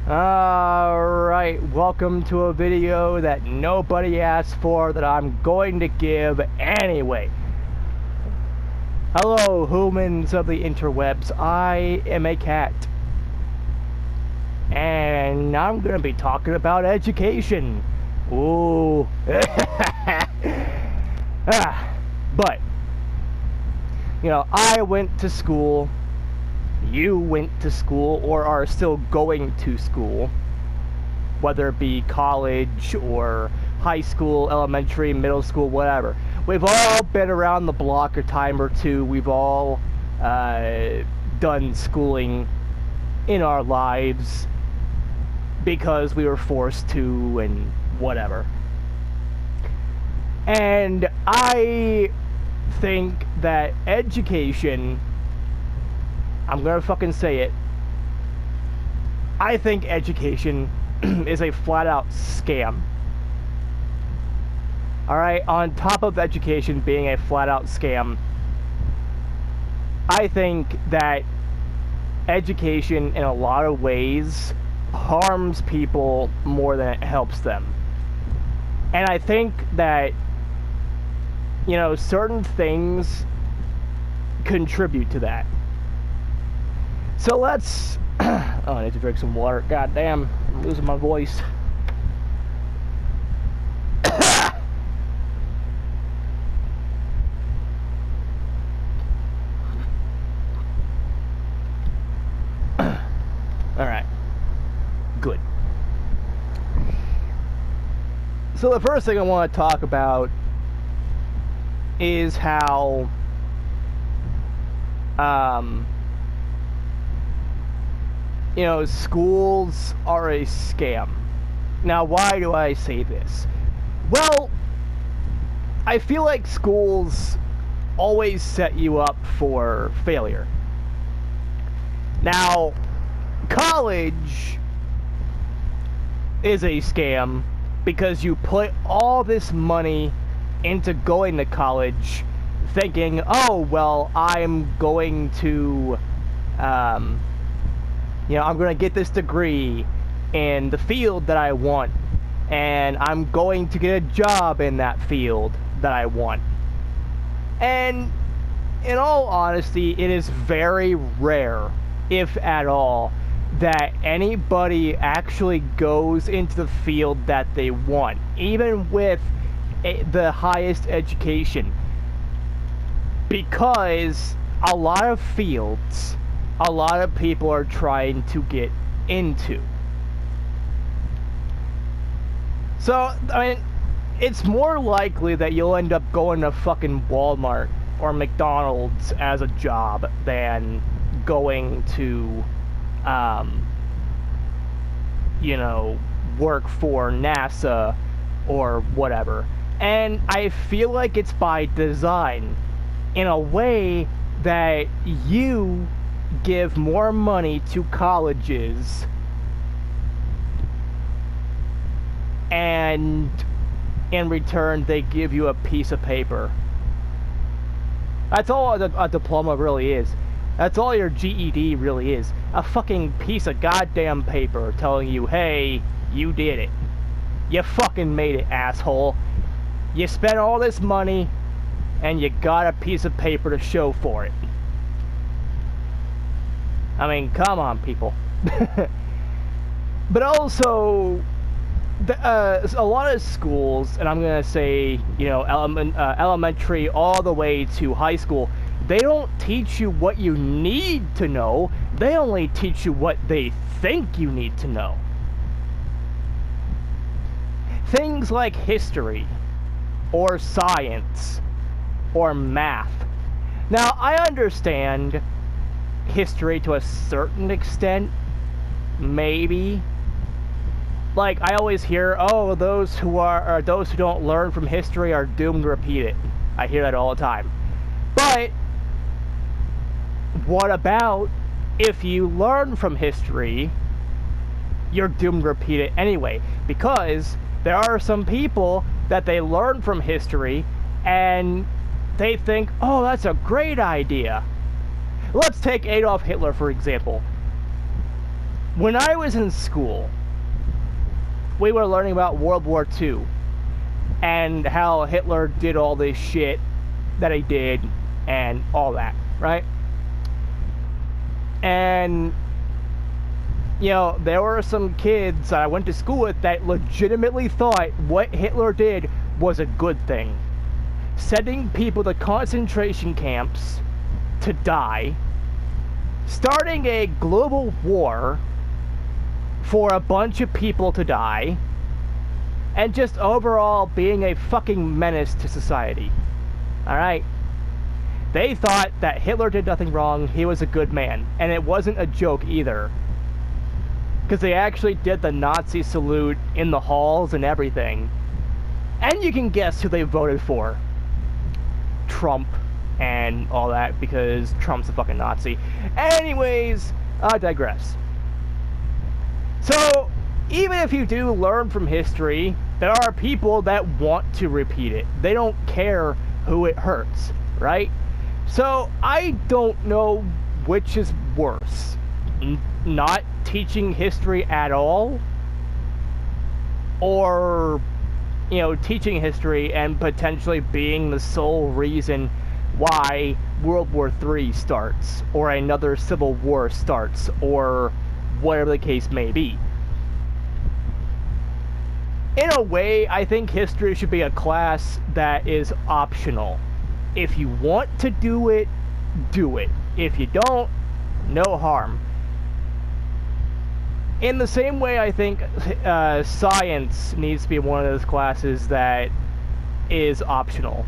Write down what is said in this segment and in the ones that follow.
Alright, welcome to a video that nobody asked for that I'm going to give anyway. Hello, humans of the interwebs. I am a cat. And I'm going to be talking about education. Ooh. But, I went to school. You went to school or are still going to school, whether it be college or high school, elementary, middle school, whatever. We've all been around the block a time or two. We've all done schooling in our lives because we were forced to and whatever. And I think that education, I'm gonna fucking say it, I think education is a flat-out scam. Alright, on top of education being a flat-out scam, I think that education in a lot of ways harms people more than it helps them. And I think that, certain things contribute to that. So let's... oh, I need to drink some water. God damn, I'm losing my voice. Alright. Good. So the first thing I want to talk about is how schools are a scam. Now, why do I say this? Well, I feel like schools always set you up for failure. Now, college is a scam because you put all this money into going to college thinking, oh, well, I'm going to, I'm going to get this degree in the field that I want, and I'm going to get a job in that field that I want. And in all honesty, it is very rare, if at all, that anybody actually goes into the field that they want, even with the highest education. Because a lot of fields, a lot of people are trying to get into. So, I mean, it's more likely that you'll end up going to fucking Walmart or McDonald's as a job than going to, work for NASA or whatever. And I feel like it's by design, in a way that you give more money to colleges and in return they give you a piece of paper. That's all a diploma really is. That's all your GED really is. A fucking piece of goddamn paper telling you, hey, you did it. You fucking made it, asshole. You spent all this money and you got a piece of paper to show for it. I mean, come on, people. But also, a lot of schools, and I'm going to say, elementary all the way to high school, they don't teach you what you need to know. They only teach you what they think you need to know. Things like history, or science, or math. Now, I understand history to a certain extent, maybe. Like, I always hear, oh, those who don't learn from history are doomed to repeat it. I hear that all the time. But what about if you learn from history, you're doomed to repeat it anyway? Because there are some people that they learn from history and they think, oh, that's a great idea. Let's take Adolf Hitler, for example. When I was in school, we were learning about World War II and how Hitler did all this shit that he did and all that, right? And, you know, there were some kids that I went to school with that legitimately thought what Hitler did was a good thing. Sending people to concentration camps to die, starting a global war for a bunch of people to die, and just overall being a fucking menace to society. Alright? They thought that Hitler did nothing wrong, he was a good man. And it wasn't a joke either. Because they actually did the Nazi salute in the halls and everything. And you can guess who they voted for. Trump and all that, because Trump's a fucking Nazi. Anyways, I digress. So, even if you do learn from history, there are people that want to repeat it. They don't care who it hurts, right? So, I don't know which is worse. Not teaching history at all, or, you know, teaching history and potentially being the sole reason why World War III starts, or another civil war starts, or whatever the case may be. In a way, I think history should be a class that is optional. If you want to do it, do it. If you don't, no harm. In the same way, I think science needs to be one of those classes that is optional.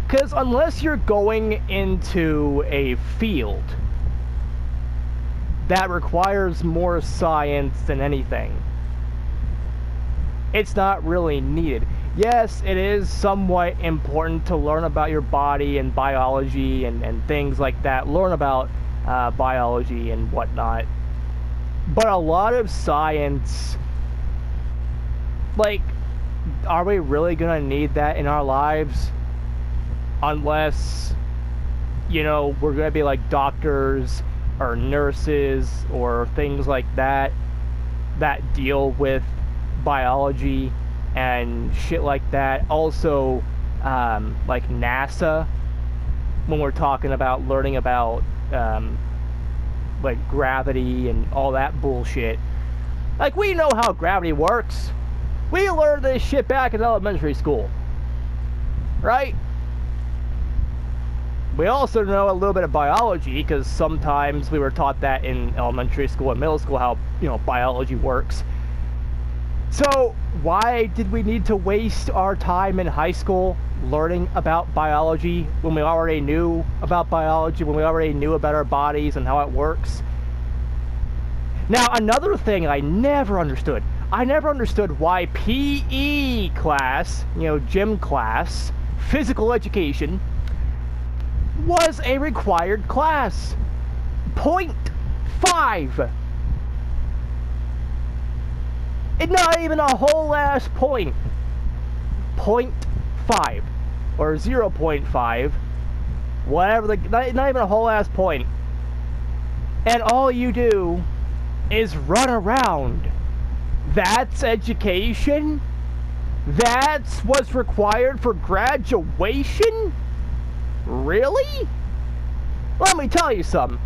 Because unless you're going into a field that requires more science than anything, it's not really needed. Yes, it is somewhat important to learn about your body and biology and things like that. Learn about biology and whatnot. But a lot of science, like, are we really gonna need that in our lives? Unless, you know, we're gonna be like doctors or nurses or things like that that deal with biology and shit like that. Also, like NASA, when we're talking about learning about like gravity and all that bullshit. Like, we know how gravity works. We learned this shit back in elementary school, right? We also know a little bit of biology, because sometimes we were taught that in elementary school and middle school, how, you know, biology works. So, why did we need to waste our time in high school learning about biology when we already knew about biology, when we already knew about our bodies and how it works? Now, another thing I never understood why PE class, you know, gym class, physical education, was a required class. 0.5. It's not even a whole ass point. 0.5 or 0.5, whatever the, not even a whole ass point. And all you do is run around. That's education? That's what's required for graduation? Really? Let me tell you something.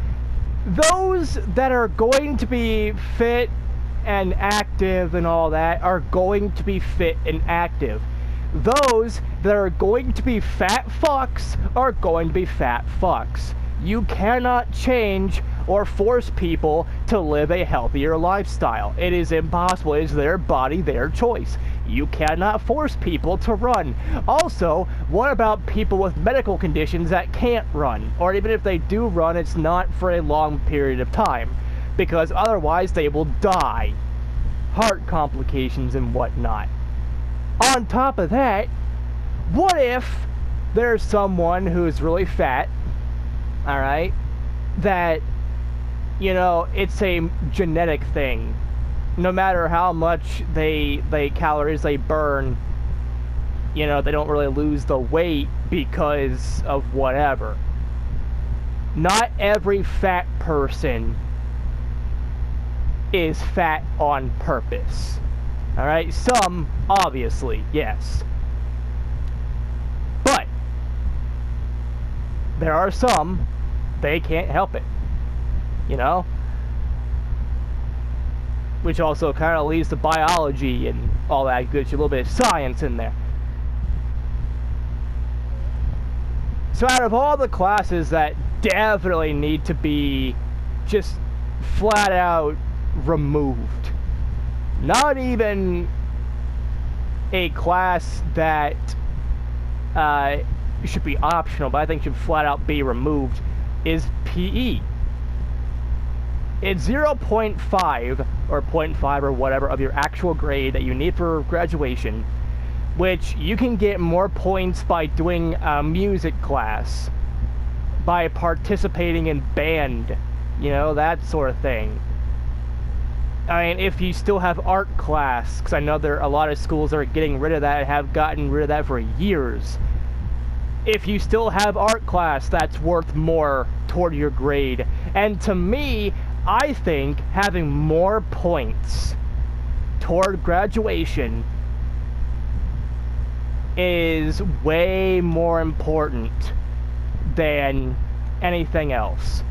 Those that are going to be fit and active and all that are going to be fit and active. Those that are going to be fat fucks are going to be fat fucks. You cannot change or force people to live a healthier lifestyle. It is impossible. It is their body, their choice. You cannot force people to run. Also, what about people with medical conditions that can't run? Or even if they do run, it's not for a long period of time, because otherwise they will die. Heart complications and whatnot. On top of that, what if there's someone who's really fat, alright, that, you know, it's a genetic thing. No matter how much calories they burn, you know, they don't really lose the weight because of whatever. Not every fat person is fat on purpose. Alright, some, obviously, yes. But there are some, they can't help it. You know? Which also kind of leads to biology and all that good shit, a little bit of science in there. So out of all the classes that definitely need to be just flat out removed, not even a class that should be optional, but I think should flat out be removed, is PE. It's 0.5 or 0.5 or whatever of your actual grade that you need for graduation, which you can get more points by doing a music class, by participating in band, you know, that sort of thing. I mean, if you still have art class, because I know there are a lot of schools that are getting rid of that and have gotten rid of that for years. If you still have art class, that's worth more toward your grade. And to me, I think having more points toward graduation is way more important than anything else.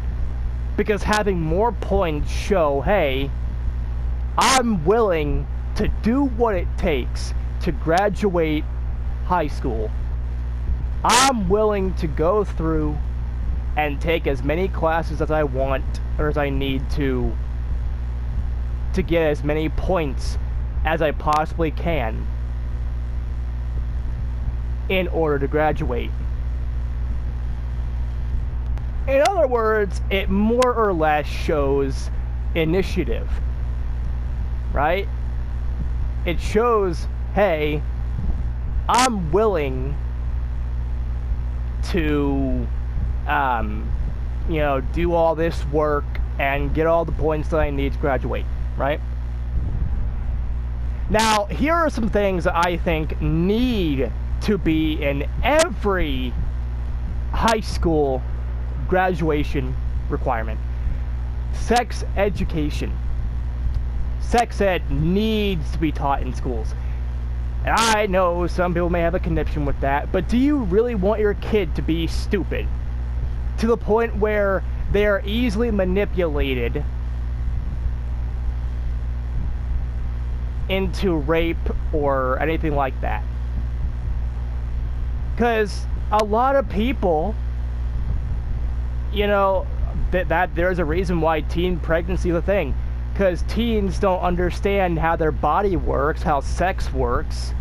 Because having more points show, hey, I'm willing to do what it takes to graduate high school. I'm willing to go through and take as many classes as I want or as I need to get as many points as I possibly can in order to graduate. In other words, it more or less shows initiative, right? It shows, hey, I'm willing to you know, do all this work and get all the points that I need to graduate, right? Now, here are some things that I think need to be in every high school graduation requirement. Sex education. Sex ed needs to be taught in schools. And I know some people may have a conniption with that, but do you really want your kid to be stupid to the point where they are easily manipulated into rape or anything like that? Because a lot of people, you know, that there's a reason why teen pregnancy is a thing. Because teens don't understand how their body works, how sex works,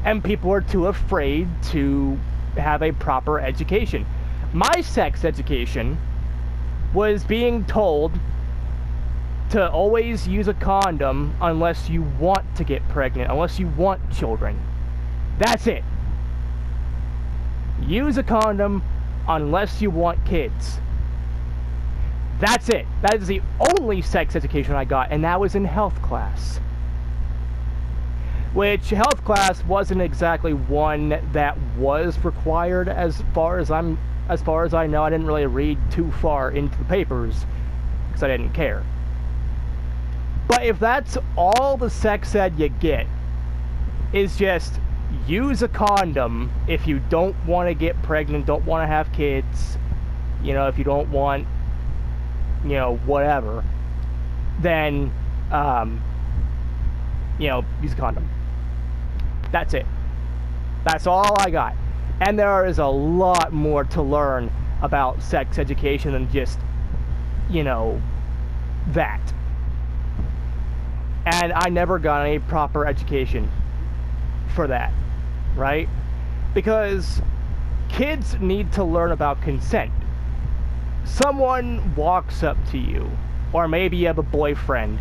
and people are too afraid to have a proper education. My sex education was being told to always use a condom unless you want to get pregnant, unless you want children. That's it. Use a condom unless you want kids. That's it. That is the only sex education I got, and that was in health class. Which, health class wasn't exactly one that was required as far as I know. I didn't really read too far into the papers, because I didn't care. But if that's all the sex ed you get, is just use a condom if you don't want to get pregnant, don't want to have kids, you know, if you don't want, you know, whatever, then, you know, use a condom. That's it. That's all I got. And there is a lot more to learn about sex education than just, you know, that. And I never got any proper education for that, right? Because kids need to learn about consent. Someone walks up to you, or maybe you have a boyfriend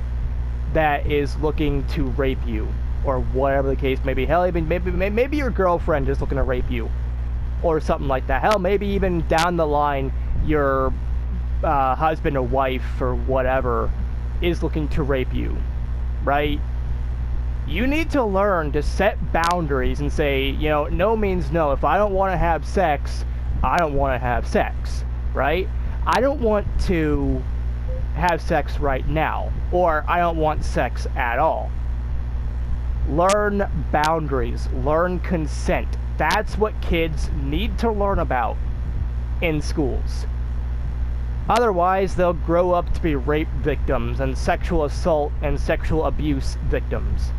that is looking to rape you, or whatever the case may be. Hell, even maybe your girlfriend is looking to rape you, or something like that. Hell, maybe even down the line, your husband or wife or whatever is looking to rape you, right? You need to learn to set boundaries and say, you know, no means no. If I don't want to have sex, I don't want to have sex, right? I don't want to have sex right now, or I don't want sex at all. Learn boundaries, learn consent. That's what kids need to learn about in schools. Otherwise, they'll grow up to be rape victims and sexual assault and sexual abuse victims,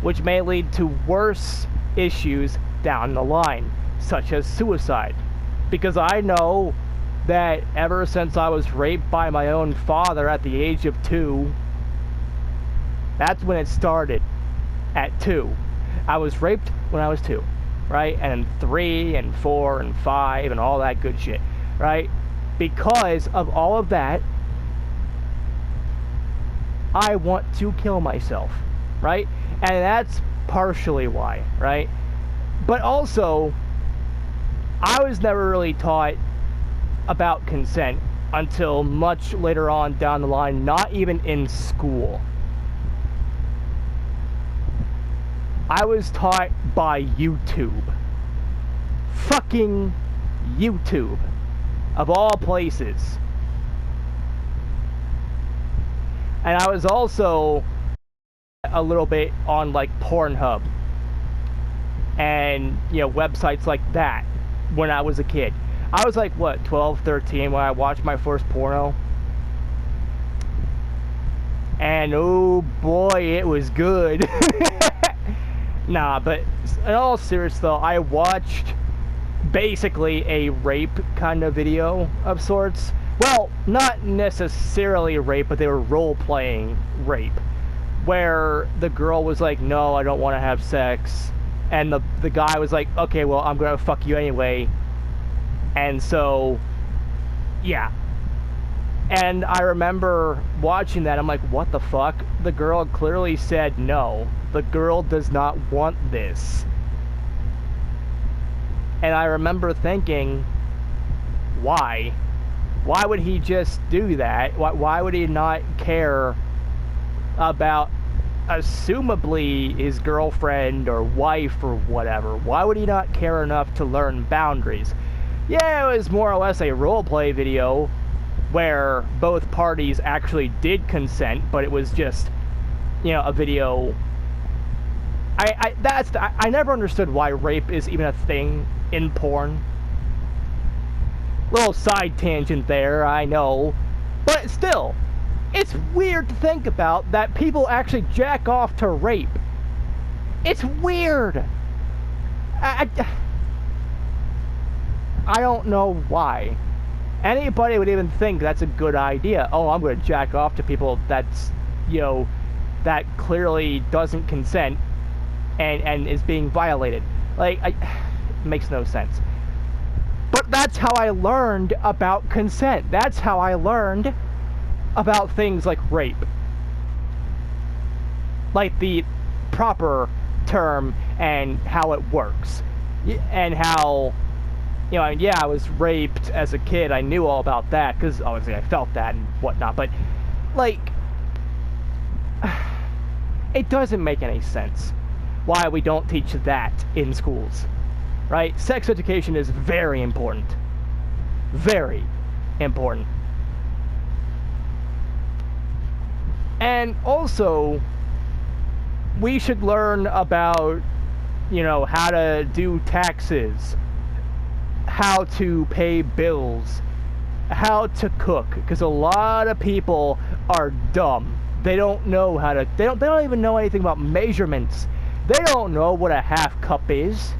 which may lead to worse issues down the line, such as suicide. Because I know that ever since I was raped by my own father at the age of 2, that's when it started, at 2. I was raped when I was 2, right? And 3 and 4 and 5 and all that good shit, right? Because of all of that, I want to kill myself, right? And that's partially why, right? But also, I was never really taught about consent until much later on down the line, not even in school. I was taught by YouTube. Fucking YouTube. Of all places. And I was also a little bit on like Pornhub and, you know, websites like that when I was a kid. I was like, what, 12, 13 when I watched my first porno? And oh boy, it was good. Nah, but in all seriousness though, I watched basically a rape kind of video of sorts. Well, not necessarily rape, but they were role-playing rape. Where the girl was like, no, I don't want to have sex. And the guy was like, okay, well, I'm gonna fuck you anyway. And so, yeah. And I remember watching that, I'm like, what the fuck? The girl clearly said no. The girl does not want this. And I remember thinking, why? Why would he just do that? Why would he not care about, assumably, his girlfriend or wife or whatever? Why would he not care enough to learn boundaries? Yeah, it was more or less a roleplay video where both parties actually did consent, but it was just, you know, a video. I never understood why rape is even a thing in porn. Little side tangent there, I know, but still, it's weird to think about that people actually jack off to rape. It's weird. I don't know why. Anybody would even think that's a good idea. Oh, I'm going to jack off to people that's, you know, that clearly doesn't consent and is being violated. Like, it makes no sense. But that's how I learned about consent. That's how I learned about things like rape. Like the proper term and how it works. And how, you know, yeah, I was raped as a kid. I knew all about that because obviously I felt that and whatnot. But, like, it doesn't make any sense why we don't teach that in schools. Right? Sex education is very important. Very important. And also, we should learn about, you know, how to do taxes, how to pay bills, how to cook, because a lot of people are dumb. They don't know how to, they don't even know anything about measurements. They don't know what a half cup is.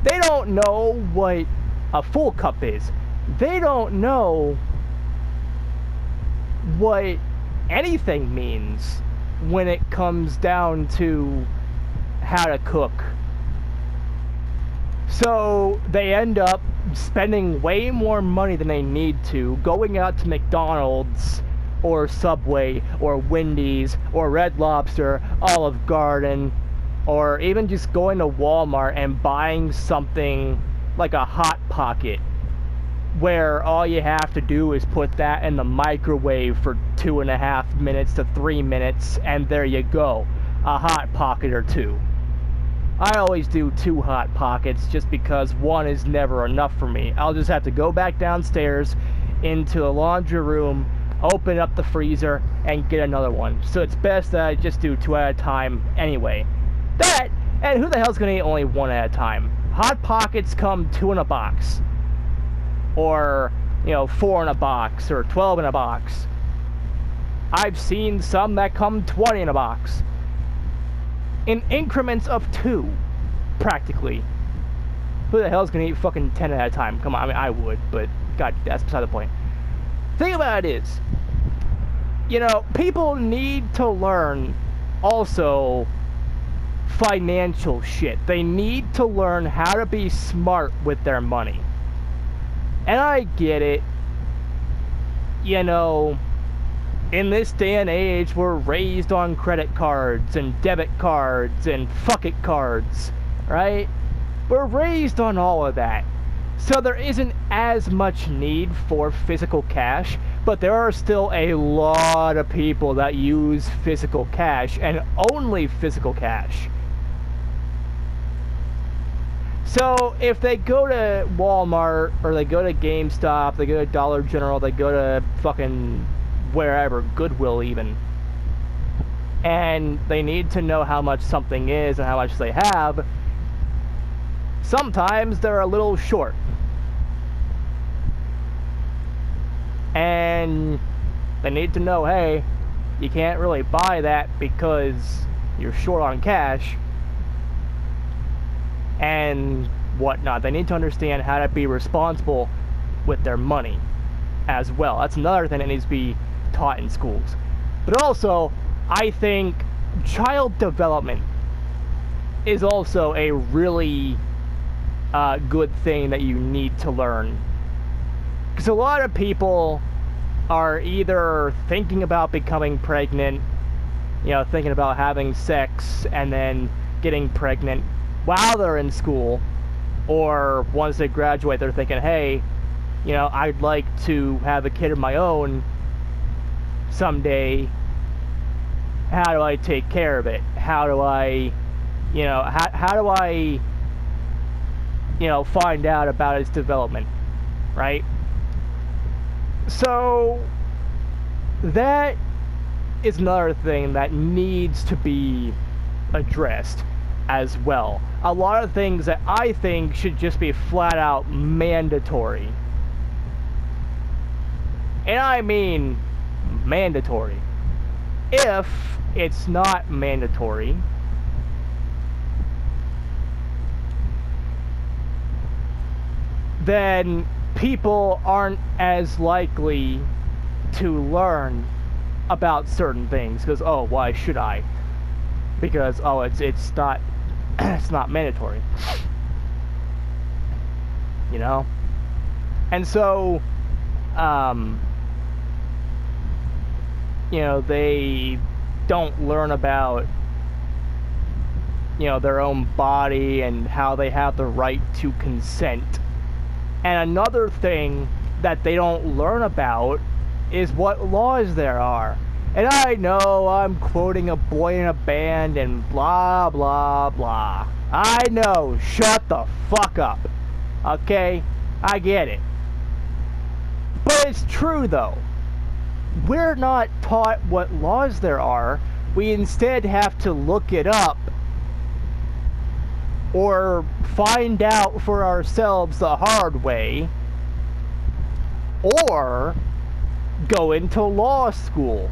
They don't know what a full cup is. They don't know what anything means when it comes down to how to cook. So they end up spending way more money than they need to, going out to McDonald's or Subway or Wendy's or Red Lobster, Olive Garden, or even just going to Walmart and buying something like a Hot Pocket, where all you have to do is put that in the microwave for 2.5 minutes to 3 minutes, and there you go, a Hot Pocket or two. I always do 2 Hot Pockets just because one is never enough for me. I'll just have to go back downstairs into the laundry room, open up the freezer, and get another one. So it's best that I just do 2 at a time anyway. That, and who the hell's gonna eat only 1 at a time? Hot Pockets come 2 in a box. Or, 4 in a box, or 12 in a box. I've seen some that come 20 in a box. In increments of 2, practically. Who the hell's gonna eat fucking 10 at a time? Come on, I mean, I would, but God, that's beside the point. Thing about it is, people need to learn also financial shit. They need to learn how to be smart with their money. And I get it. In this day and age, we're raised on credit cards and debit cards and fuck it cards, right? We're raised on all of that. So there isn't as much need for physical cash, but there are still a lot of people that use physical cash, and only physical cash. So if they go to Walmart, or they go to GameStop, they go to Dollar General, they go to fucking wherever, Goodwill even, and they need to know how much something is and how much they have, sometimes they're a little short. And they need to know, hey, you can't really buy that because you're short on cash and whatnot. They need to understand how to be responsible with their money as well. That's another thing that needs to be taught in schools. But also, I think child development is also a really good thing that you need to learn. Because a lot of people are either thinking about becoming pregnant, thinking about having sex and then getting pregnant while they're in school, or once they graduate, they're thinking, hey, I'd like to have a kid of my own someday. How do I take care of it? How do I, how do I, find out about its development, right? So that is another thing that needs to be addressed as well. A lot of things that I think should just be flat out mandatory. And I mean mandatory. If it's not mandatory, then people aren't as likely to learn about certain things because, oh, why should I? Because, oh, it's not it's not mandatory, and so they don't learn about their own body and how they have the right to consent. And another thing that they don't learn about is what laws there are. And I know I'm quoting a boy in a band and blah, blah, blah. I know. Shut the fuck up. Okay? I get it. But it's true, though. We're not taught what laws there are. We instead have to look it up or find out for ourselves the hard way, or go into law school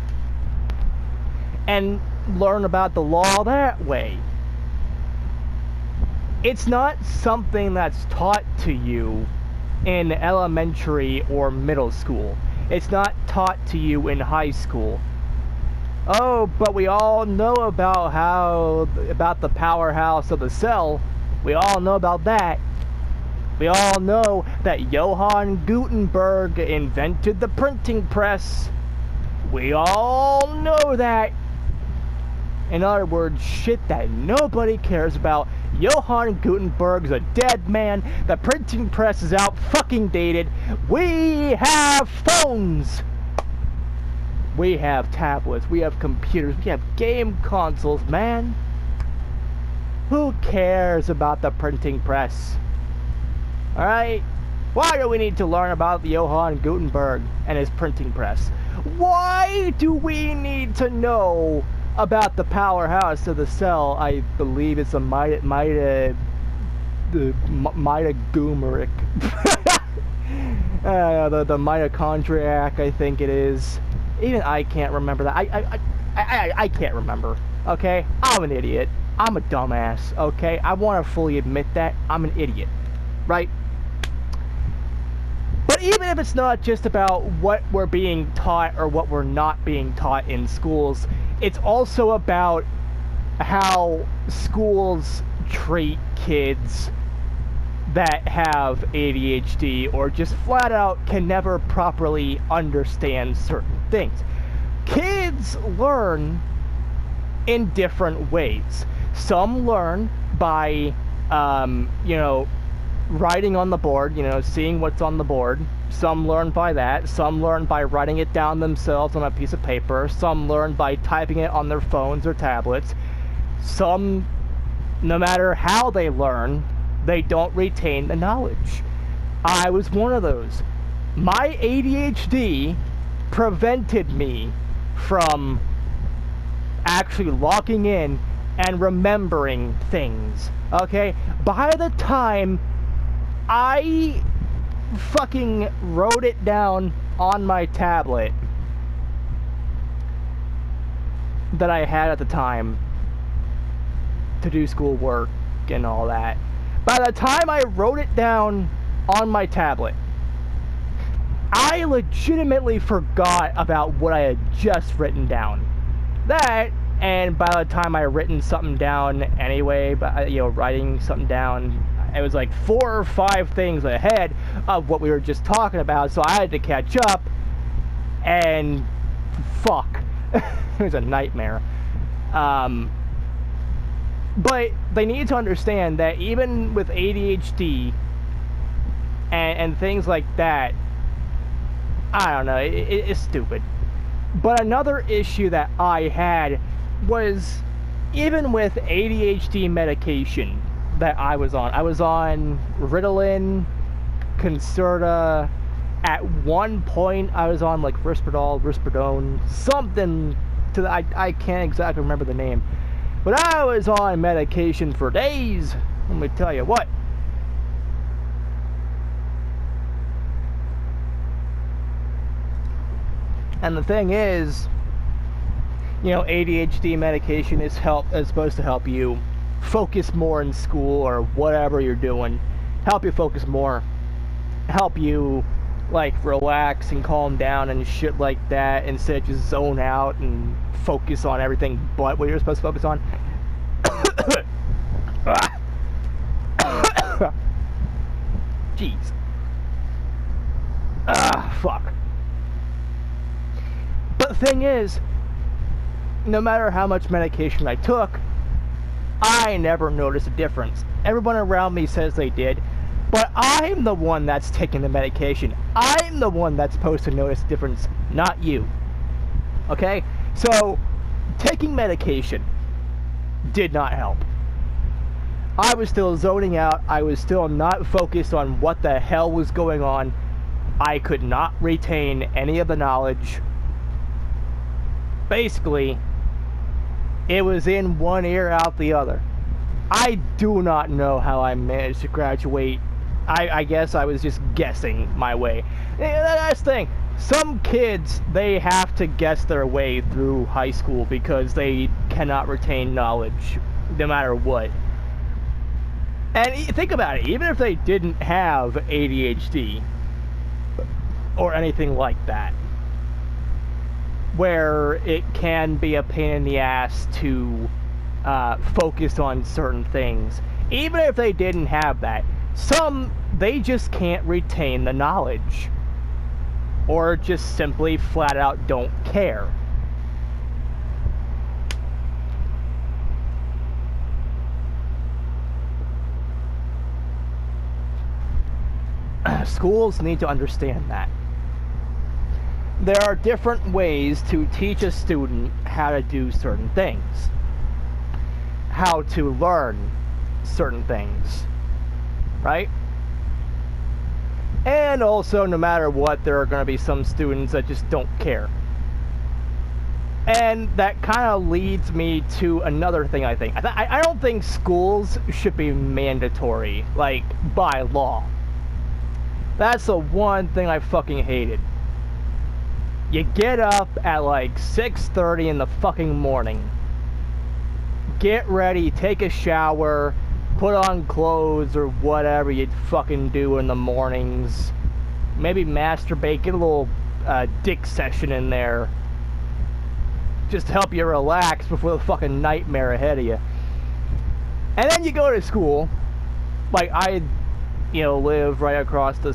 and learn about the law that way. It's not something that's taught to you in elementary or middle school. It's not taught to you in high school. Oh, but we all know about the powerhouse of the cell. We all know about that. We all know that Johann Gutenberg invented the printing press. We all know that. In other words, shit that nobody cares about. Johann Gutenberg's a dead man. The printing press is out fucking dated. We have phones. We have tablets. We have computers. We have game consoles, man. Who cares about the printing press? Alright? Why do we need to learn about Johann Gutenberg and his printing press? Why do we need to know about the powerhouse of the cell? I believe it's a mitochondriac. The mitochondriac, I think it is. Even I can't remember that. I can't remember. Okay, I'm an idiot. I'm a dumbass. Okay, I want to fully admit that I'm an idiot, right? But even if it's not just about what we're being taught or what we're not being taught in schools, it's also about how schools treat kids that have ADHD or just flat out can never properly understand certain things. Kids learn in different ways. Some learn by, writing on the board, seeing what's on the board. Some learn by that. Some learn by writing it down themselves on a piece of paper. Some learn by typing it on their phones or tablets. Some, no matter how they learn, they don't retain the knowledge. I was one of those. My ADHD prevented me from actually logging in and remembering things. Okay? By the time I fucking wrote it down on my tablet that I had at the time to do schoolwork and all that. By the time I wrote it down on my tablet, I legitimately forgot about what I had just written down. That, and by the time I written something down anyway, writing something down, it was like 4 or 5 things ahead of what we were just talking about, so I had to catch up, and fuck. It was a nightmare. But they need to understand that even with ADHD and things like that, I don't know, it's stupid. But another issue that I had was, even with ADHD medication that I was on Ritalin, Concerta. At one point, I was on like Risperidone, something to the, I can't exactly remember the name. But I was on medication for days, let me tell you what. And the thing is, ADHD medication is supposed to help you focus more in school or whatever you're doing. Help you focus more. Help you, like, relax and calm down and shit like that, instead of just zone out and focus on everything but what you're supposed to focus on. Jeez. Fuck. But the thing is, no matter how much medication I took, I never noticed a difference. Everyone around me says they did, but I'm the one that's taking the medication. I'm the one that's supposed to notice a difference, not you. Okay? So, taking medication did not help. I was still zoning out. I was still not focused on what the hell was going on. I could not retain any of the knowledge. Basically, it was in one ear, out the other. I do not know how I managed to graduate. I guess I was just guessing my way. That's the thing. Some kids, they have to guess their way through high school because they cannot retain knowledge, no matter what. And think about it, even if they didn't have ADHD or anything like that, where it can be a pain in the ass to focus on certain things. Even if they didn't have that, they just can't retain the knowledge. Or just simply flat out don't care. Schools need to understand that. There are different ways to teach a student how to do certain things. How to learn certain things. Right? And also, no matter what, there are going to be some students that just don't care. And that kind of leads me to another thing, I think. I don't think schools should be mandatory, like, by law. That's the one thing I fucking hated. You get up at like 6:30 in the fucking morning. Get ready, take a shower, put on clothes or whatever you'd fucking do in the mornings. Maybe masturbate, get a little dick session in there. Just to help you relax before the fucking nightmare ahead of you. And then you go to school. Like, I, live right across the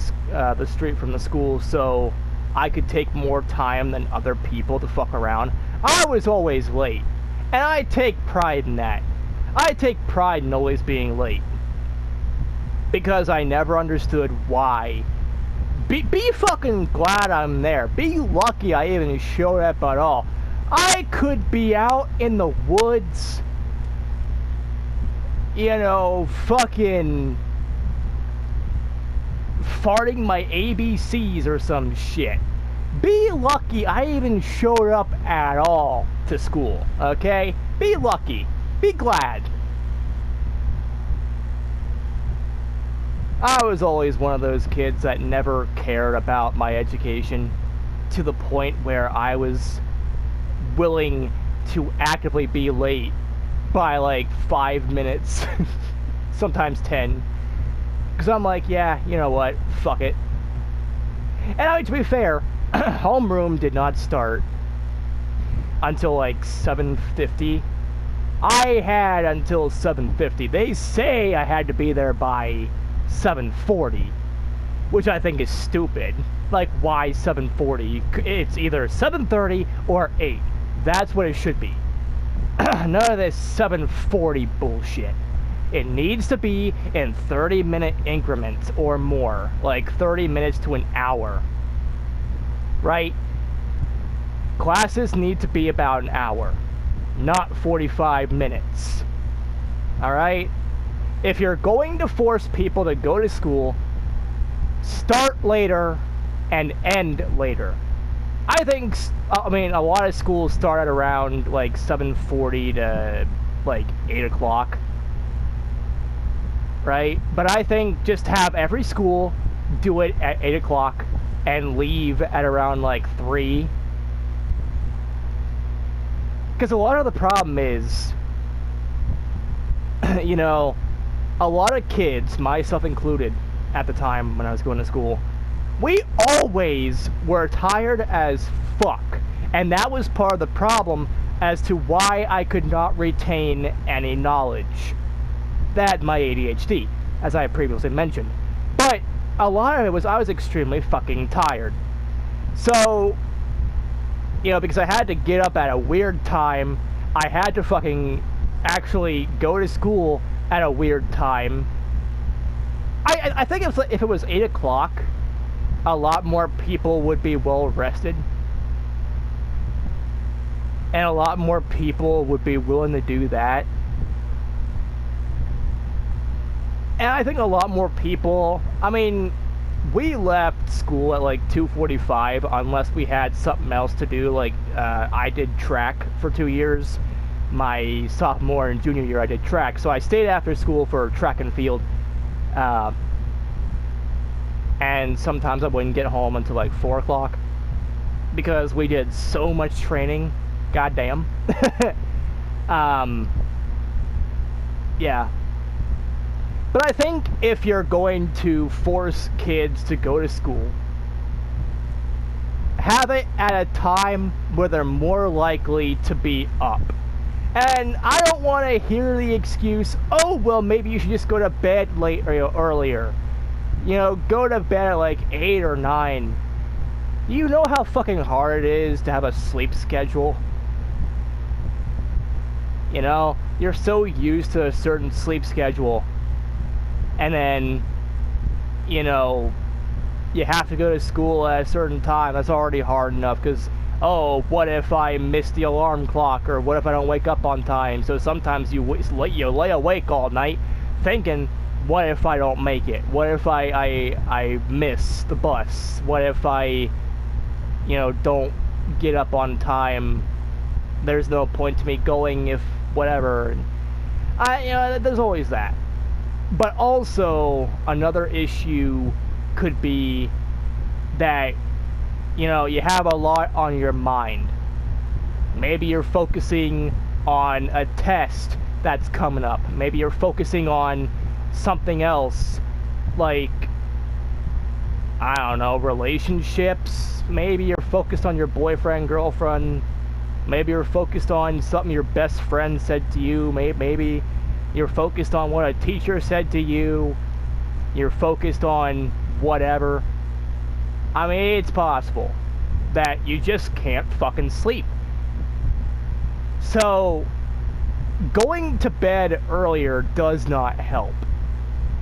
street from the school, so I could take more time than other people to fuck around. I was always late. And I take pride in that. I take pride in always being late. Because I never understood why. Be fucking glad I'm there. Be lucky I even showed up at all. I could be out in the woods, fucking farting my ABCs or some shit. Be lucky I even showed up at all to school, okay? Be lucky. Be glad. I was always one of those kids that never cared about my education to the point where I was willing to actively be late by like 5 minutes, sometimes 10, because I'm like, yeah, you know what, fuck it. And I mean, to be fair, homeroom did not start until like 7:50. I had until 7:50. They say I had to be there by 7:40, which I think is stupid. Like, why 7:40? It's either 7:30 or 8. That's what it should be. None of this 7:40 bullshit. It needs to be in 30-minute increments or more. Like 30 minutes to an hour. Right? Classes need to be about an hour, not 45 minutes. Alright? If you're going to force people to go to school, start later and end later. I think, a lot of schools start at around like 7:40 to like 8 o'clock, right? But I think just have every school do it at 8 o'clock and leave at around like 3. Because a lot of the problem is, a lot of kids, myself included, at the time when I was going to school, we always were tired as fuck. And that was part of the problem as to why I could not retain any knowledge. That, my ADHD, as I previously mentioned. But a lot of it was I was extremely fucking tired. So, because I had to get up at a weird time, I had to fucking actually go to school at a weird time. I think if it was 8 o'clock, a lot more people would be well rested. And a lot more people would be willing to do that. And I think a lot more people, we left school at like 2:45 unless we had something else to do. Like, I did track for 2 years. My sophomore and junior year I did track. So I stayed after school for track and field. And sometimes I wouldn't get home until like 4 o'clock. Because we did so much training. Goddamn. Yeah. But I think if you're going to force kids to go to school, have it at a time where they're more likely to be up. And I don't want to hear the excuse, oh, well, maybe you should just go to bed earlier. Go to bed at like 8 or 9. Do you know how fucking hard it is to have a sleep schedule? You're so used to a certain sleep schedule. And then, you have to go to school at a certain time. That's already hard enough because, oh, what if I miss the alarm clock, or what if I don't wake up on time? So sometimes you lay awake all night thinking, what if I don't make it? What if I miss the bus? What if I, don't get up on time? There's no point to me going if whatever. There's always that. But also, another issue could be that, you have a lot on your mind. Maybe you're focusing on a test that's coming up. Maybe you're focusing on something else, like, I don't know, relationships. Maybe you're focused on your boyfriend, girlfriend. Maybe you're focused on something your best friend said to you. Maybe you're focused on what a teacher said to you. You're focused on whatever. I mean, it's possible that you just can't fucking sleep. So, going to bed earlier does not help.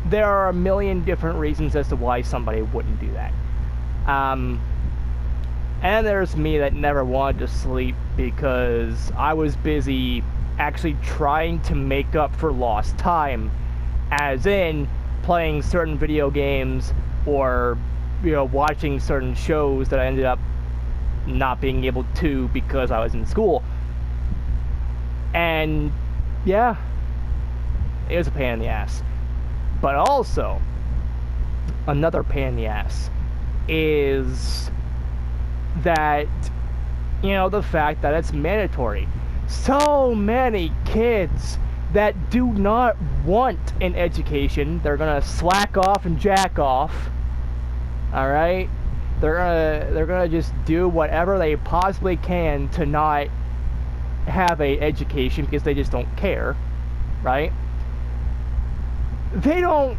There are a million different reasons as to why somebody wouldn't do that. And there's me that never wanted to sleep because I was busy actually trying to make up for lost time, as in playing certain video games or, watching certain shows that I ended up not being able to because I was in school. And, yeah, it was a pain in the ass. But also, another pain in the ass is that, the fact that it's mandatory. So many kids that do not want an education, they're gonna slack off and jack off, alright? They're gonna just do whatever they possibly can to not have a education because they just don't care, right? They don't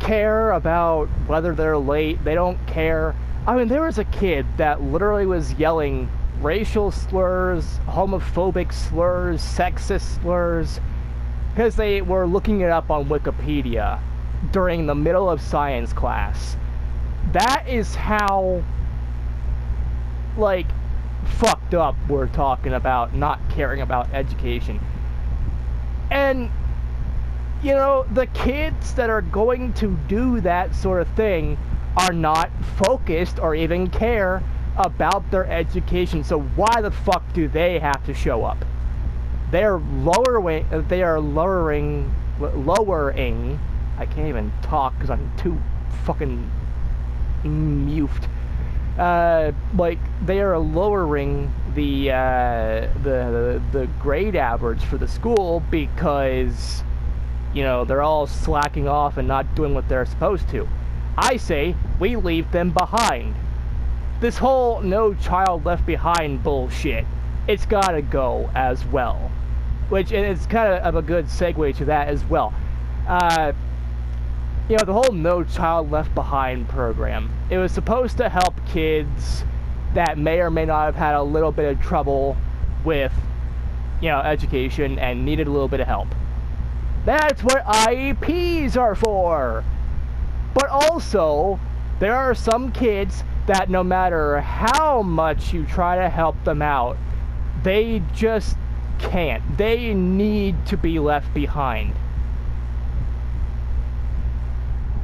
care about whether they're late. They don't care. I mean, there was a kid that literally was yelling racial slurs, homophobic slurs, sexist slurs, because they were looking it up on Wikipedia during the middle of science class. That is how, fucked up we're talking about not caring about education. And, the kids that are going to do that sort of thing are not focused or even care about their education. So why the fuck do they have to show up? They are lowering, I can't even talk because I'm too fucking mufed. They are lowering the grade average for the school because, they're all slacking off and not doing what they're supposed to. I say we leave them behind. This whole no child left behind bullshit, it's gotta go as well. Which, and it's kind of a good segue to that as well. The whole No Child Left Behind program, it was supposed to help kids that may or may not have had a little bit of trouble with, education and needed a little bit of help. That's what IEPs are for. But also, there are some kids that no matter how much you try to help them out, they just can't. They need to be left behind.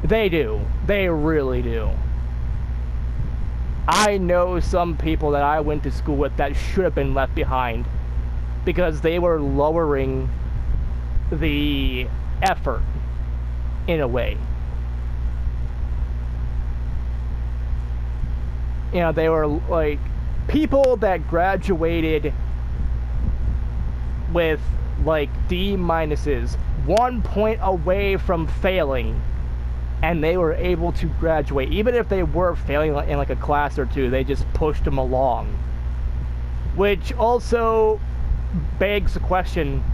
They do. They really do. I know some people that I went to school with that should have been left behind because they were lowering the effort in a way. They were people that graduated with D minuses, 1 point away from failing, and they were able to graduate. Even if they were failing in a class or two, they just pushed them along. Which also begs the question,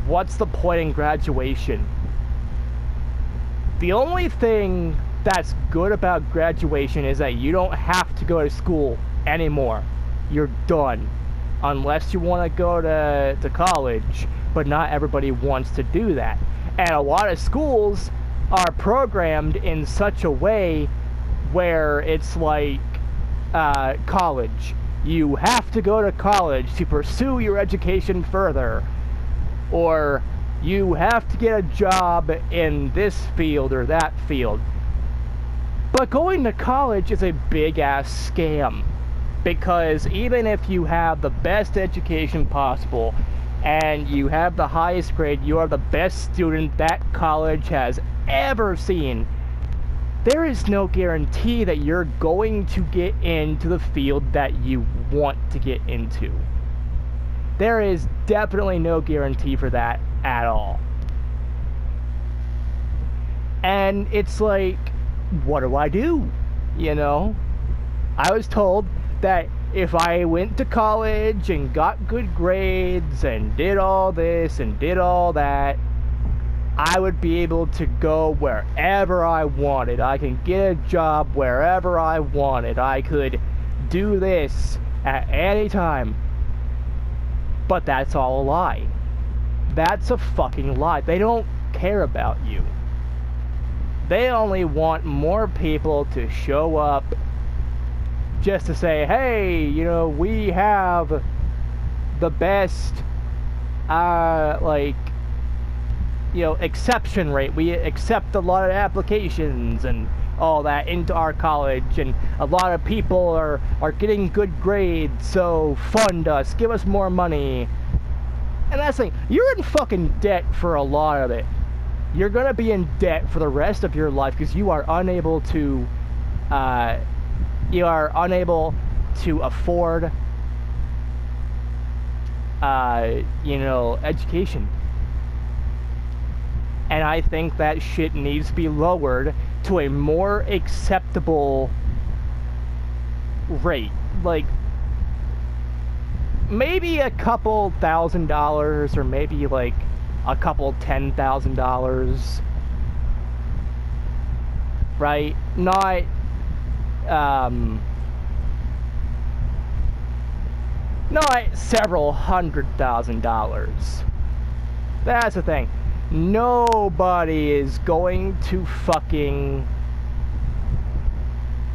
what's the point in graduation? The only thing that's good about graduation is that you don't have to go to school anymore. You're done. Unless you want to go to college, but not everybody wants to do that. And a lot of schools are programmed in such a way where it's college. You have to go to college to pursue your education further. Or You have to get a job in this field or that field. But going to college is a big-ass scam. Because even if you have the best education possible, and you have the highest grade, you are the best student that college has ever seen, there is no guarantee that you're going to get into the field that you want to get into. There is definitely no guarantee for that at all. And it's like, what do I do? You know? I was told that if I went to college and got good grades and did all this and did all that, I would be able to go wherever I wanted. I can get a job wherever I wanted. I could do this at any time. But that's all a lie. That's a fucking lie. They don't care about you. They only want more people to show up just to say, hey, you know, we have the best, exception rate. We accept a lot of applications and all that into our college, and a lot of people are getting good grades, so fund us, give us more money. And that's the thing, you're in fucking debt for a lot of it. You're gonna be in debt for the rest of your life because you are unable to afford education. And I think that shit needs to be lowered to a more acceptable rate. Like, maybe a couple $1,000 or maybe like a couple $10,000. Right? Not several $100,000. That's the thing. Nobody is going to fucking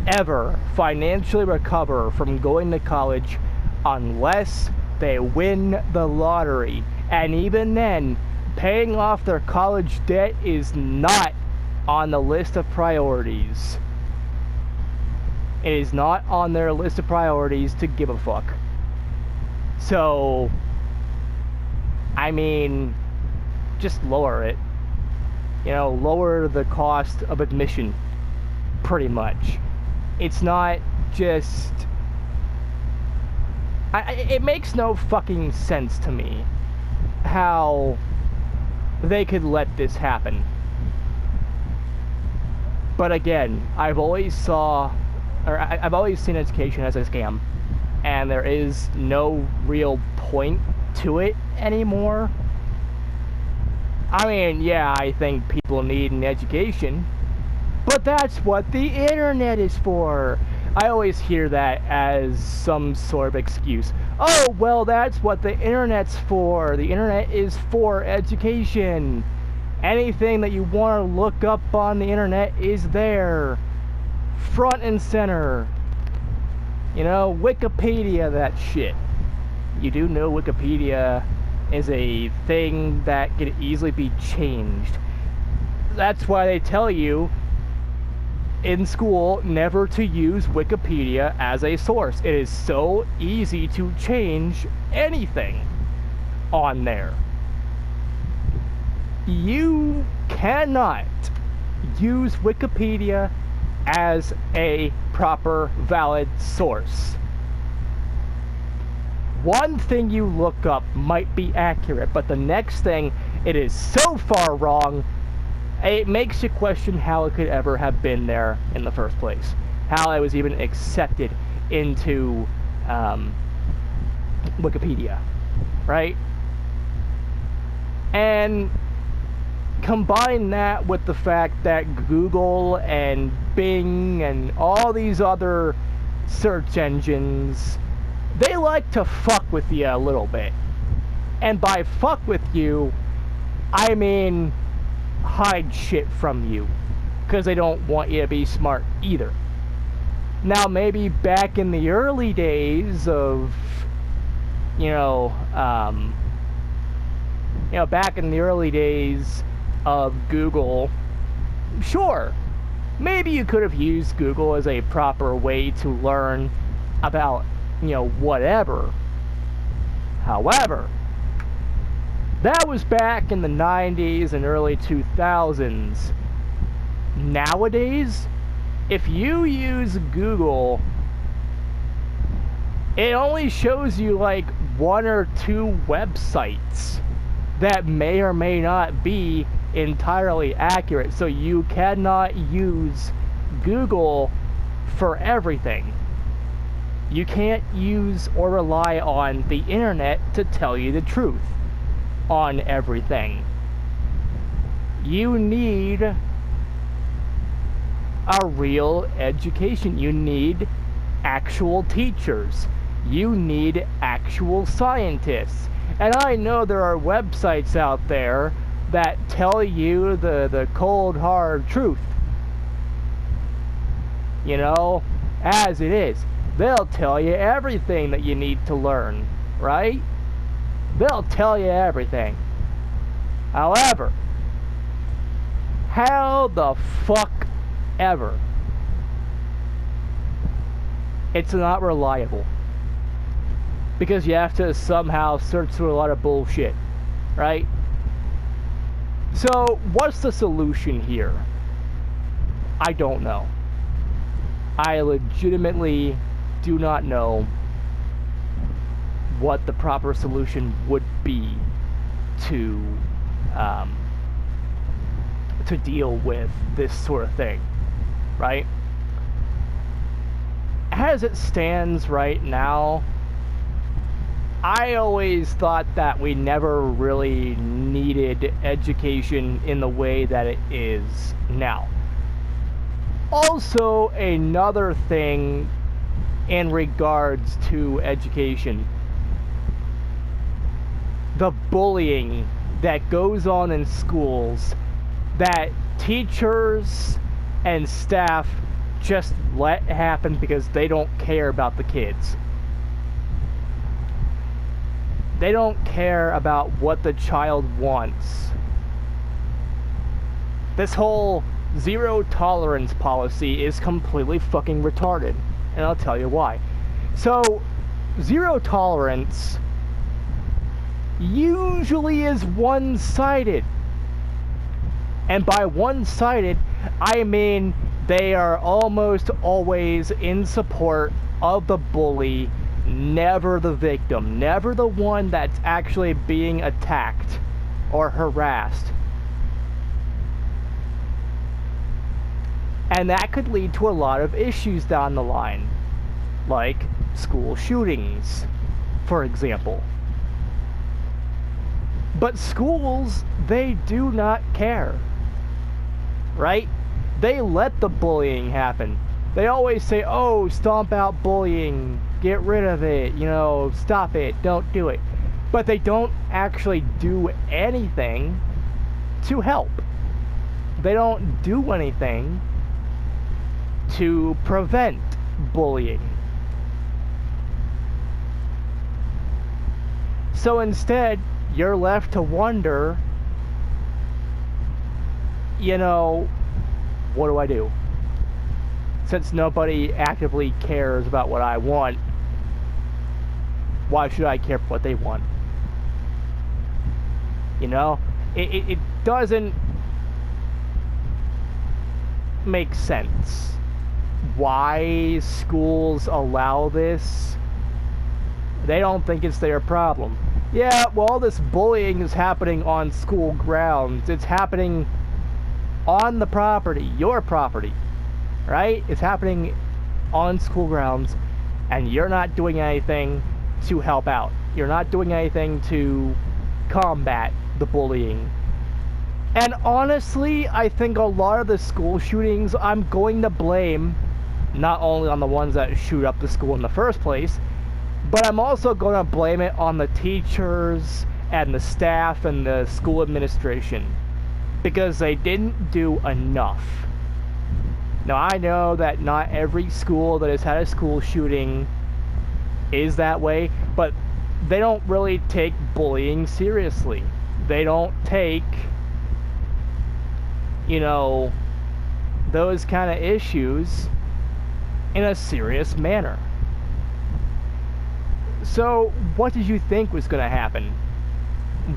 ever financially recover from going to college unless they win the lottery. And even then, paying off their college debt is not on the list of priorities. It is not on their list of priorities to give a fuck. So, I mean, just lower it. You know, lower the cost of admission, pretty much. It's not just... it makes no fucking sense to me how they could let this happen. But again, I've always seen education as a scam, and there is no real point to it anymore. I mean, yeah, I think people need an education, but that's what the internet is for. I always hear that as some sort of excuse. Oh, well, that's what the internet's for. The internet is for education. Anything that you want to look up on the internet is there. Front and center. You know, Wikipedia, that shit. You do know Wikipedia is a thing that can easily be changed. That's why they tell you in school never to use Wikipedia as a source. It is so easy to change anything on there. You cannot use Wikipedia as a proper, valid source. One thing you look up might be accurate, but the next thing, it is so far wrong, it makes you question how it could ever have been there in the first place. How it was even accepted into Wikipedia, right? And combine that with the fact that Google and Bing and all these other search engines, they like to fuck with you a little bit. And by fuck with you, I mean hide shit from you, because they don't want you to be smart either. Now, maybe back in the early days of, You know, back in the early days of Google, sure, maybe you could have used Google as a proper way to learn about, you know, whatever. However, that was back in the 90s and early 2000s. Nowadays, if you use Google, it only shows you like 1 or 2 websites that may or may not be entirely accurate. So you cannot use Google for everything. You can't use or rely on the internet to tell you the truth on everything. You need a real education. You need actual teachers. You need actual scientists. And I know there are websites out there that tell you the cold, hard truth. You know, as it is. They'll tell you everything that you need to learn, right? They'll tell you everything. However, how the fuck ever, it's not reliable. Because you have to somehow search through a lot of bullshit, right? So, what's the solution here? I don't know. I legitimately do not know what the proper solution would be to deal with this sort of thing, right? As it stands right now, I always thought that we never really needed education in the way that it is now. Also, another thing in regards to education, the bullying that goes on in schools that teachers and staff just let happen because they don't care about the kids. They don't care about what the child wants. This whole zero tolerance policy is completely fucking retarded. And I'll tell you why. So, zero tolerance usually is one-sided. And by one-sided, I mean they are almost always in support of the bully, never the victim, never the one that's actually being attacked or harassed. And that could lead to a lot of issues down the line, like school shootings, for example. But schools, they do not care, right? They let the bullying happen. They always say, oh, stomp out bullying, get rid of it, you know, stop it, don't do it. But they don't actually do anything to help. They don't do anything to prevent bullying. So instead, you're left to wonder, you know, what do I do? Since nobody actively cares about what I want, why should I care what they want? You know, it doesn't make sense why schools allow this. They don't think it's their problem. Yeah, well, all this bullying is happening on school grounds. It's happening on the property, your property, right? It's happening on school grounds, and you're not doing anything to help out. You're not doing anything to combat the bullying. And honestly, I think a lot of the school shootings, I'm going to blame not only on the ones that shoot up the school in the first place, but I'm also going to blame it on the teachers and the staff and the school administration, because they didn't do enough. Now, I know that not every school that has had a school shooting is that way, but they don't really take bullying seriously. they don't take, you know, those kind of issues in a serious manner. So, what did you think was going to happen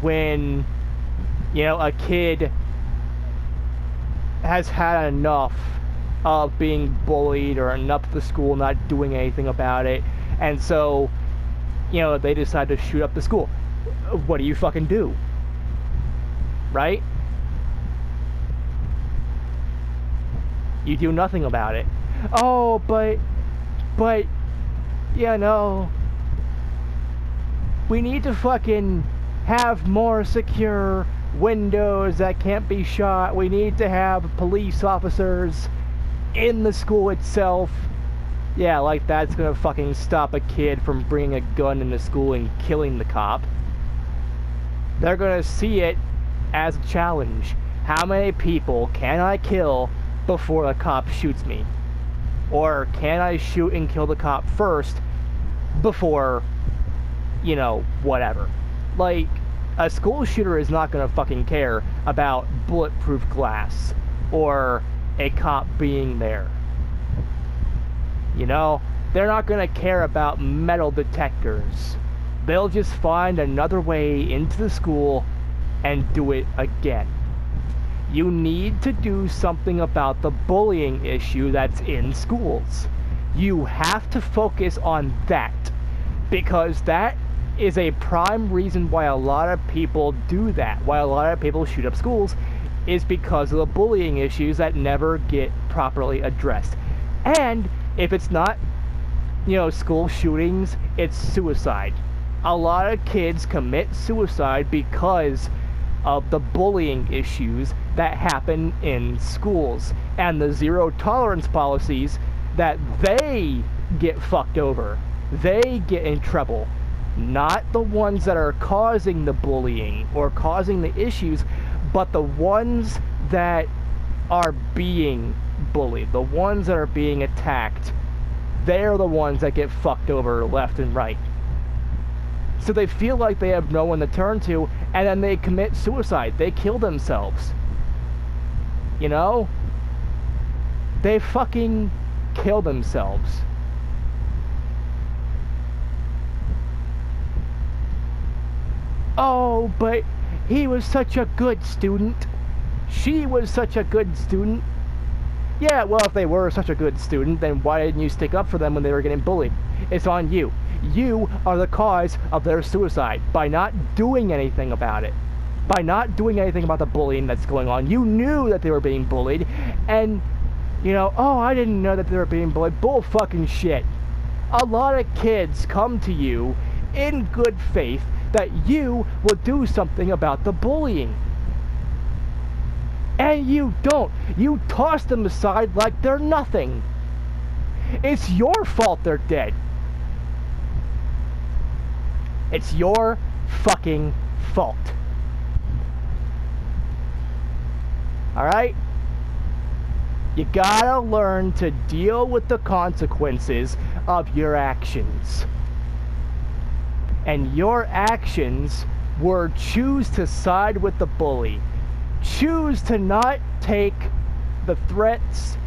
when, you know, a kid has had enough of being bullied or enough of the school not doing anything about it, and so, you know, they decide to shoot up the school? What do you fucking do? Right? You do nothing about it. Oh, but, you know, we need to fucking have more secure windows that can't be shot. We need to have police officers in the school itself. Yeah, like that's gonna fucking stop a kid from bringing a gun into school and killing the cop. They're gonna see it as a challenge. How many people can I kill before a cop shoots me? Or can I shoot and kill the cop first before, you know, whatever? Like, a school shooter is not gonna fucking care about bulletproof glass or a cop being there. You know, they're not gonna care about metal detectors. They'll just find another way into the school and do it again. You need to do something about the bullying issue that's in schools. You have to focus on that, because that is a prime reason why a lot of people do that, why a lot of people shoot up schools, is because of the bullying issues that never get properly addressed. And if it's not, you know, school shootings, it's suicide. A lot of kids commit suicide because of the bullying issues that happen in schools and the zero tolerance policies that they get fucked over. They get in trouble. Not the ones that are causing the bullying or causing the issues, but the ones that are being bullied, the ones that are being attacked. They're the ones that get fucked over left and right. So they feel like they have no one to turn to, and then they commit suicide. They kill themselves. You know? They fucking kill themselves. Oh, but he was such a good student. She was such a good student. Yeah, well, if they were such a good student, then why didn't you stick up for them when they were getting bullied? It's on you. You are the cause of their suicide by not doing anything about it. By not doing anything about the bullying that's going on. You knew that they were being bullied, and, you know, oh, I didn't know that they were being bullied. Bull fucking shit. A lot of kids come to you in good faith that you will do something about the bullying. And you don't. You toss them aside like they're nothing. It's your fault they're dead. It's your fucking fault. Alright? You gotta learn to deal with the consequences of your actions. And your actions were choose to side with the bully. Choose to not take the threats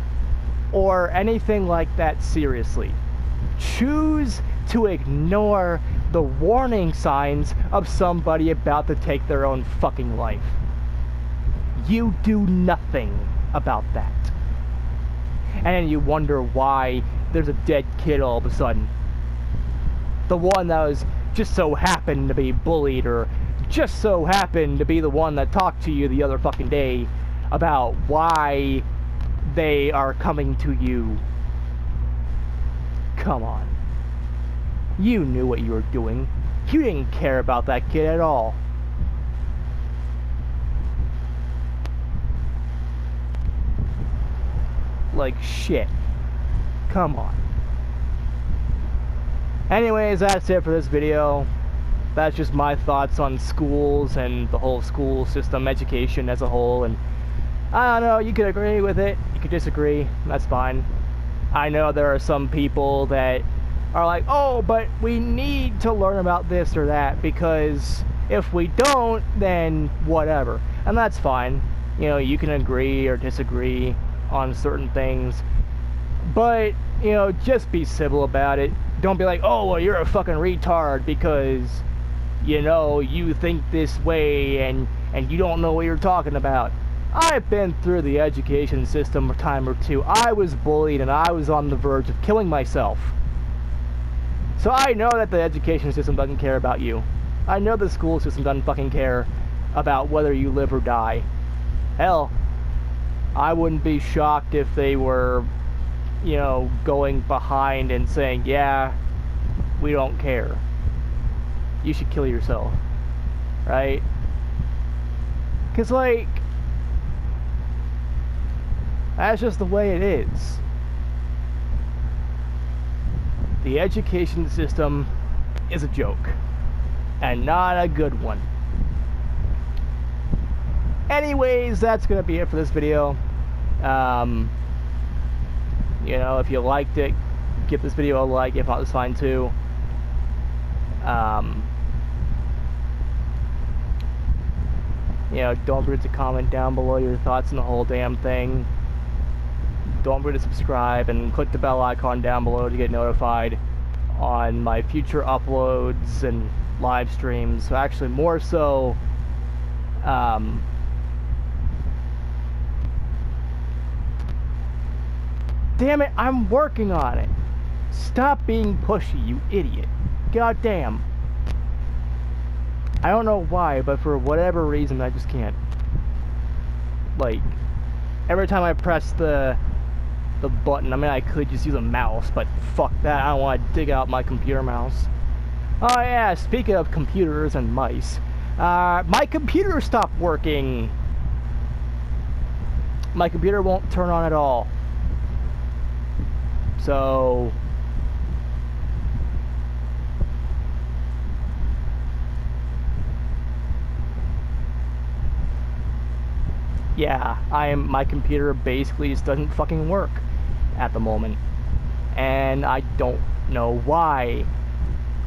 or anything like that seriously. Choose to ignore the warning signs of somebody about to take their own fucking life. You do nothing about that. And then you wonder why there's a dead kid all of a sudden. The one that was just so happened to be bullied, or just so happened to be the one that talked to you the other fucking day about why they are coming to you. Come on. You knew what you were doing. You didn't care about that kid at all. Like shit. Come on. Anyways, that's it for this video. That's just my thoughts on schools and the whole school system, education as a whole, and I don't know, you could agree with it, you could disagree, that's fine. I know there are some people that are like, oh, but we need to learn about this or that because If we don't, then whatever. And that's fine. You know, you can agree or disagree on certain things. But, you know, just be civil about it. Don't be like, oh, well, you're a fucking retard because, you know, you think this way and you don't know what you're talking about. I've been through the education system a time or two. I was bullied and I was on the verge of killing myself. So I know that the education system doesn't care about you. I know the school system doesn't fucking care about whether you live or die. Hell, I wouldn't be shocked if they were, you know, going behind and saying, yeah, we don't care. You should kill yourself. Right? Because, like, that's just the way it is. The education system is a joke. And not a good one. Anyways, that's going to be it for this video. You know, if you liked it, give this video a like. If not, it's fine too. You know, don't forget to comment down below your thoughts on the whole damn thing. Don't forget to subscribe and click the bell icon down below to get notified on my future uploads and live streams. So actually, more so, damn it, I'm working on it. Stop being pushy, you idiot. God damn. I don't know why, but for whatever reason, I just can't. Like, every time I press the button, I mean, I could just use a mouse, but fuck that. I don't want to dig out my computer mouse. Oh yeah, speaking of computers and mice, my computer stopped working. My computer won't turn on at all. So, yeah, my computer basically just doesn't fucking work at the moment. And I don't know why.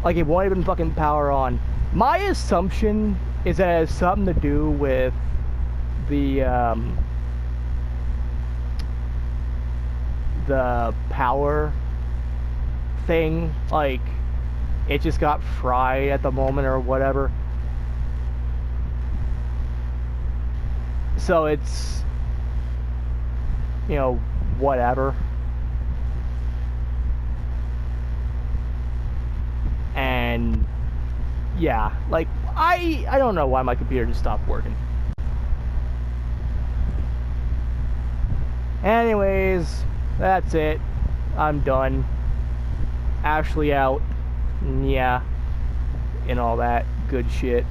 Like, it won't even fucking power on. My assumption is that it has something to do with the power thing. Like, it just got fried at the moment or whatever. So it's, you know, whatever. And yeah, like, I don't know why my computer just stopped working. Anyways, that's it. I'm done. Ashley out. Yeah. And all that good shit.